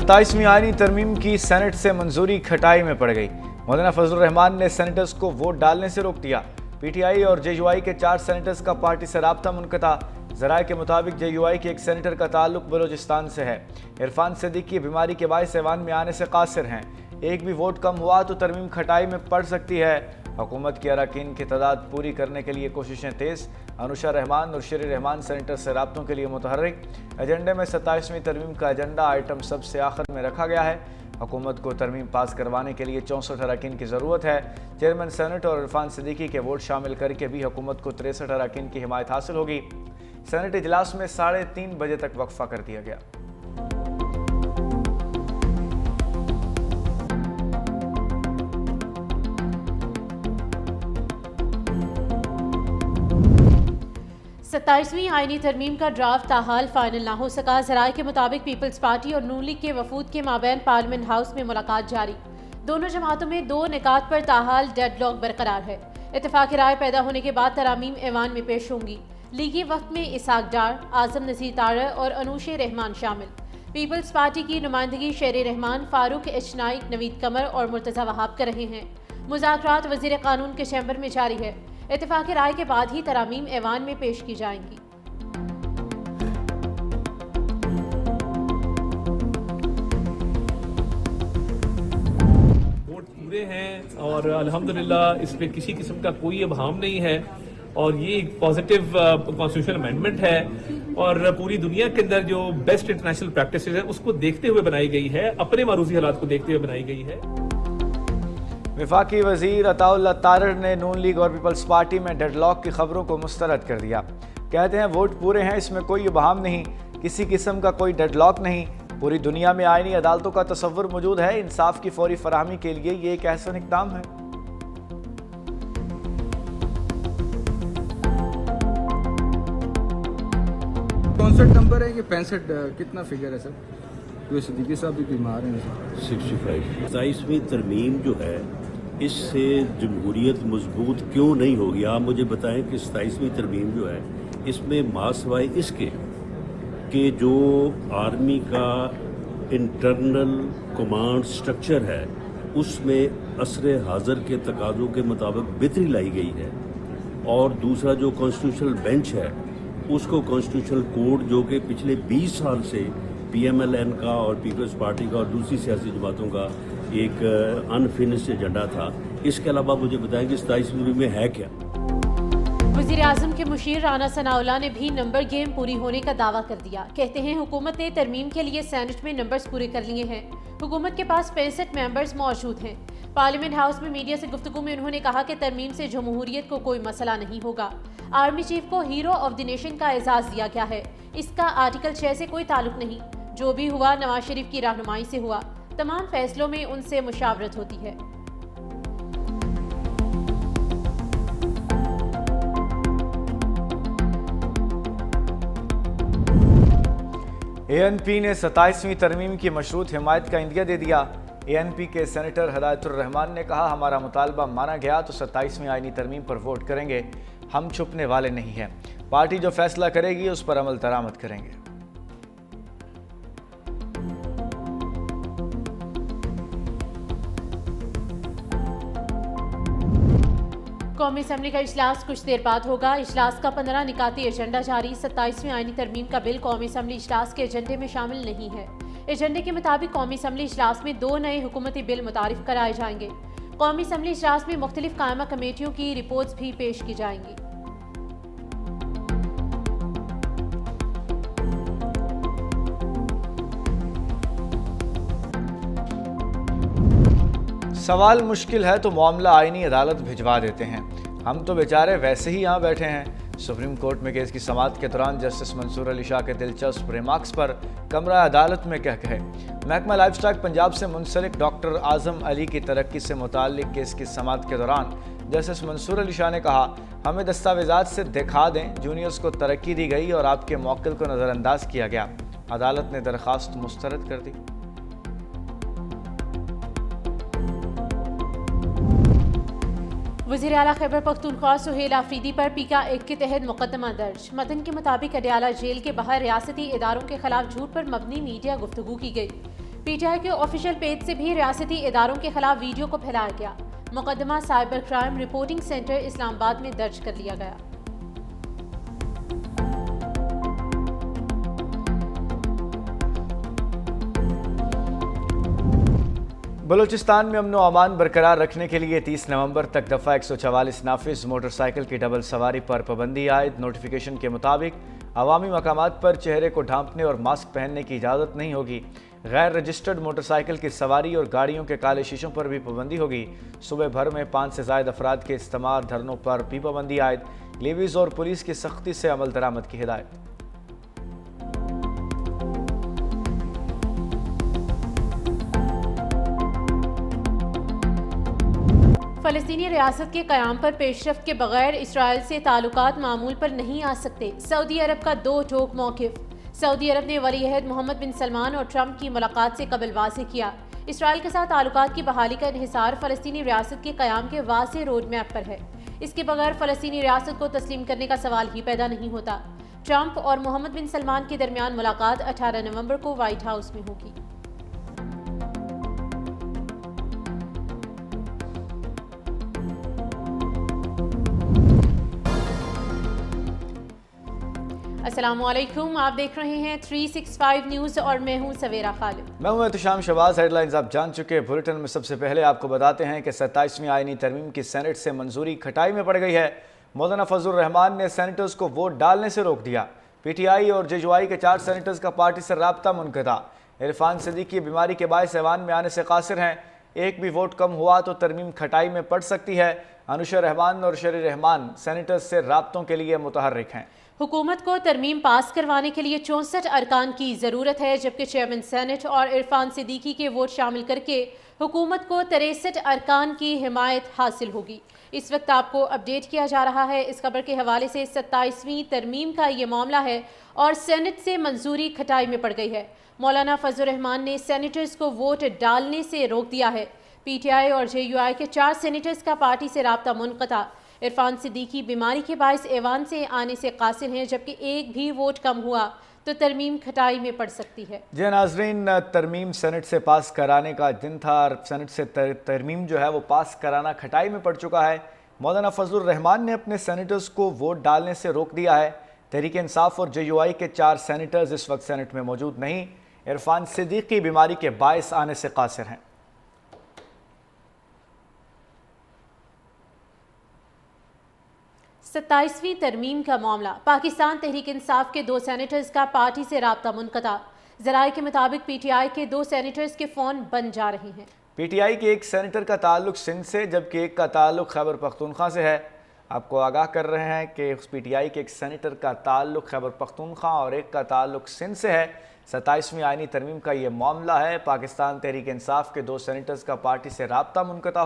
27ویں آئینی ترمیم کی سینٹ سے منظوری کھٹائی میں پڑ گئی۔ مولانا فضل الرحمان نے سینیٹرز کو ووٹ ڈالنے سے روک دیا۔ پی ٹی آئی اور جے یو آئی کے 4 سینیٹرز کا پارٹی سے رابطہ منقطع۔ ذرائع کے مطابق جے یو آئی کے ایک سینیٹر کا تعلق بلوچستان سے ہے۔ عرفان صدیقی بیماری کے باعث ایوان میں آنے سے قاصر ہیں۔ ایک بھی ووٹ کم ہوا تو ترمیم کھٹائی میں پڑ سکتی ہے۔ حکومت کے اراکین کی تعداد پوری کرنے کے لیے کوششیں تیز۔ انوشا رحمان اور شری رحمان سینیٹر سے رابطوں کے لیے متحرک۔ ایجنڈے میں 27ویں ترمیم کا ایجنڈا آئٹم سب سے آخر میں رکھا گیا ہے۔ حکومت کو ترمیم پاس کروانے کے لیے 64 اراکین کی ضرورت ہے۔ چیئرمین سینٹ اور عرفان صدیقی کے ووٹ شامل کر کے بھی حکومت کو 63 اراکین کی حمایت حاصل ہوگی۔ سینٹ اجلاس میں 3:30 بجے تک وقفہ کر دیا گیا۔ ستائیسویں آئینی ترمیم کا ڈرافٹ تاحال فائنل نہ ہو سکا۔ ذرائع کے مطابق پیپلز پارٹی اور نون لیگ کے وفود کے مابین پارلیمنٹ ہاؤس میں ملاقات جاری۔ دونوں جماعتوں میں 2 نکات پر تاحال ڈیڈ لاک برقرار ہے۔ اتفاق رائے پیدا ہونے کے بعد ترامیم ایوان میں پیش ہوں گی۔ لیگی وقت میں اسحاق ڈار، اعظم نذیر تارڑ اور انوش رحمان شامل۔ پیپلز پارٹی کی نمائندگی شیر رحمان، فاروق ایچ نائک، نوید قمر اور مرتضی وہاب کر رہے ہیں۔ مذاکرات وزیر قانون کے چیمبر میں جاری ہے۔ اتفاق رائے کے بعد ہی ترامیم ایوان میں پیش کی جائیں گی۔ ووٹ پورے ہیں اور الحمدللہ اس پہ کسی قسم کا کوئی ابہام نہیں ہے اور یہ ایک پازیٹیو کانسٹیٹیوشن امینڈمنٹ ہے اور پوری دنیا کے اندر جو بیسٹ انٹرنیشنل پریکٹسز ہیں اس کو دیکھتے ہوئے بنائی گئی ہے، اپنے معروضی حالات کو دیکھتے ہوئے بنائی گئی ہے۔ وفاقی وزیر عطا اللہ تارڑ نے نون لیگ اور پیپلز پارٹی میں ڈیڈ لاک کی خبروں کو مسترد کر دیا۔ کہتے ہیں ووٹ پورے ہیں، اس میں کوئی ابہام نہیں، کسی قسم کا کوئی ڈیڈ لاک نہیں۔ پوری دنیا میں آئینی عدالتوں کا تصور موجود ہے، انصاف کی فوری فراہمی کے لیے یہ ایک احسن اقدام ہے۔ 64 نمبر ہے کہ 65 کتنا فگر ہے سر؟ جو صدیقی صاحب بھی بیمار ہیں سر۔ 65 27ویں ترمیم جو ہے اس سے جمہوریت مضبوط کیوں نہیں ہوگی؟ آپ مجھے بتائیں کہ 27ویں ترمیم جو ہے اس میں ماسوائے اس کے کہ جو آرمی کا انٹرنل کمانڈ سٹرکچر ہے اس میں عصر حاضر کے تقاضوں کے مطابق بہتری لائی گئی ہے، اور دوسرا جو کانسٹیٹیوشنل بینچ ہے اس کو کانسٹیٹیوشنل کوڈ جو کہ پچھلے 20 سال سے پی ایم ایل این کا اور پیپلز پارٹی کا اور دوسری سیاسی جماعتوں کا ایک انفینشڈ ایجنڈا تھا، اس کے علاوہ مجھے بتائیں کہ 27ویں میں ہے کیا؟ وزیر اعظم کے مشیر رانا ثناءاللہ نے بھی نمبر گیم پوری ہونے کا دعویٰ کر دیا۔ کہتے ہیں حکومت نے ترمیم کے لیے سینٹ میں نمبرز پورے کر لیے ہیں۔ حکومت کے پاس 65 ممبرز موجود ہیں۔ پارلیمنٹ ہاؤس میں میڈیا سے گفتگو میں انہوں نے کہا کہ ترمیم سے جمہوریت کو کوئی مسئلہ نہیں ہوگا۔ آرمی چیف کو ہیرو آف دی نیشن کا اعزاز دیا گیا ہے، اس کا آرٹیکل 6 سے کوئی تعلق نہیں۔ جو بھی ہوا نواز شریف کی رہنمائی سے ہوا، تمام فیصلوں میں ان سے مشاورت ہوتی ہے۔ اے این پی نے 27ویں ترمیم کی مشروط حمایت کا عندیہ دے دیا۔ اے این پی کے سینیٹر ہدایت الرحمان نے کہا ہمارا مطالبہ مانا گیا تو 27ویں آئینی ترمیم پر ووٹ کریں گے، ہم چھپنے والے نہیں ہیں، پارٹی جو فیصلہ کرے گی اس پر عمل درآمد کریں گے۔ قومی اسمبلی کا اجلاس کچھ دیر بعد ہوگا۔ اجلاس کا 15 نکاتی ایجنڈا جاری۔ 27ویں آئینی ترمیم کا بل قومی اسمبلی اجلاس کے ایجنڈے میں شامل نہیں ہے۔ ایجنڈے کے مطابق قومی اسمبلی اجلاس میں 2 نئے حکومتی بل متعارف کرائے جائیں گے۔ قومی اسمبلی اجلاس میں مختلف قائمہ کمیٹیوں کی رپورٹس بھی پیش کی جائیں گی۔ سوال مشکل ہے تو معاملہ آئینی عدالت بھجوا دیتے ہیں، ہم تو بیچارے ویسے ہی یہاں بیٹھے ہیں۔ سپریم کورٹ میں کیس کی سماعت کے دوران جسٹس منصور علی شاہ کے دلچسپ ریمارکس پر کمرہ عدالت میں کہے۔ محکمہ لائف سٹاک پنجاب سے منسلک ڈاکٹر اعظم علی کی ترقی سے متعلق کیس کی سماعت کے دوران جسٹس منصور علی شاہ نے کہا ہمیں دستاویزات سے دکھا دیں جونیئرز کو ترقی دی گئی اور آپ کے موکل کو نظر انداز کیا گیا۔ عدالت نے درخواست مسترد کر دی۔ وزیر اعلیٰ خیبر پختونخوا سہیل آفریدی پر پیکا ایکٹ کے تحت مقدمہ درج۔ متن کے مطابق اڈیالہ جیل کے باہر ریاستی اداروں کے خلاف جھوٹ پر مبنی میڈیا گفتگو کی گئی۔ پی ٹی آئی کے آفیشیل پیج سے بھی ریاستی اداروں کے خلاف ویڈیو کو پھیلایا گیا۔ مقدمہ سائبر کرائم رپورٹنگ سینٹر اسلام آباد میں درج کر لیا گیا۔ بلوچستان میں امن و امان برقرار رکھنے کے لیے 30 نومبر تک دفعہ 144 نافذ، موٹر سائیکل کی ڈبل سواری پر پابندی عائد۔ نوٹیفیکیشن کے مطابق عوامی مقامات پر چہرے کو ڈھانپنے اور ماسک پہننے کی اجازت نہیں ہوگی۔ غیر رجسٹرڈ موٹر سائیکل کی سواری اور گاڑیوں کے کالے شیشوں پر بھی پابندی ہوگی۔ صوبے بھر میں 5 سے زائد افراد کے استعمال دھرنوں پر بھی پابندی عائد۔ لیویز اور پولیس کی سختی سے عمل درآمد کی ہدایت۔ فلسطینی ریاست کے قیام پر پیش رفت کے بغیر اسرائیل سے تعلقات معمول پر نہیں آ سکتے۔ سعودی عرب کا دو ٹوک موقف۔ سعودی عرب نے ولی عہد محمد بن سلمان اور ٹرمپ کی ملاقات سے قبل واضح کیا، اسرائیل کے ساتھ تعلقات کی بحالی کا انحصار فلسطینی ریاست کے قیام کے واضح روڈ میپ پر ہے۔ اس کے بغیر فلسطینی ریاست کو تسلیم کرنے کا سوال ہی پیدا نہیں ہوتا۔ ٹرمپ اور محمد بن سلمان کے درمیان ملاقات 18 نومبر کو وائٹ ہاؤس میں ہوگی۔ السلام علیکم، آپ دیکھ رہے ہیں 365 نیوز اور میں ہوں سویرا خالد۔ میں ہوں احتشام شہباز۔ ہیڈ لائنز آپ جان چکے۔ بلیٹن میں سب سے پہلے آپ کو بتاتے ہیں کہ 27ویں آئینی ترمیم کی سینٹ سے منظوری کھٹائی میں پڑ گئی ہے۔ مولانا فضل الرحمان نے سینیٹرز کو ووٹ ڈالنے سے روک دیا۔ پی ٹی آئی اور جے یو آئی کے 4 سینیٹرز کا پارٹی سے رابطہ منقطع۔ عرفان صدیقی بیماری کے باعث ایوان میں آنے سے قاصر ہیں۔ ایک بھی ووٹ کم ہوا تو ترمیم کھٹائی میں پڑ سکتی ہے۔ انوشا رحمان اور شری رحمان سینیٹرز سے رابطوں کے لیے متحرک ہیں۔ حکومت کو ترمیم پاس کروانے کے لیے 64 ارکان کی ضرورت ہے، جبکہ چیئرمین سینٹ اور عرفان صدیقی کے ووٹ شامل کر کے حکومت کو 63 ارکان کی حمایت حاصل ہوگی۔ اس وقت آپ کو اپڈیٹ کیا جا رہا ہے۔ اس خبر کے حوالے سے 27ویں ترمیم کا یہ معاملہ ہے اور سینٹ سے منظوری کھٹائی میں پڑ گئی ہے۔ مولانا فضل الرحمان نے سینیٹرز کو ووٹ ڈالنے سے روک دیا ہے۔ پی ٹی آئی اور جے یو آئی کے 4 سینیٹرز کا پارٹی سے رابطہ منقطع۔ عرفان صدیقی بیماری کے باعث ایوان سے آنے سے قاصر ہیں، جبکہ ایک بھی ووٹ کم ہوا تو ترمیم کھٹائی میں پڑ سکتی ہے۔ جی ناظرین، ترمیم سینٹ سے پاس کرانے کا دن تھا۔ سینٹ سے ترمیم جو ہے وہ پاس کرانا کھٹائی میں پڑ چکا ہے۔ مولانا فضل الرحمان نے اپنے سینیٹرز کو ووٹ ڈالنے سے روک دیا ہے۔ تحریک انصاف اور جے یو آئی کے 4 سینیٹرز اس وقت سینٹ میں موجود نہیں۔ عرفان صدیقی بیماری کے باعث آنے سے قاصر ہیں۔ 27ویں ترمیم کا معاملہ۔ پاکستان تحریک انصاف کے 2 سینیٹرز کا پارٹی سے رابطہ منقطع۔ ذرائع کے مطابق پی ٹی آئی کے 2 سینیٹرز کے فون بند جا رہے ہیں۔ پی ٹی آئی کے ایک سینیٹر کا تعلق سندھ سے، جبکہ ایک کا تعلق خیبر پختونخوا سے ہے۔ آپ کو آگاہ کر رہے ہیں کہ پی ٹی آئی کے ایک سینیٹر کا تعلق خیبر پختونخوا اور ایک کا تعلق سندھ سے ہے۔ 27ویں آئینی ترمیم کا یہ معاملہ ہے۔ پاکستان تحریک انصاف کے 2 سینیٹرز کا پارٹی سے رابطہ منقطع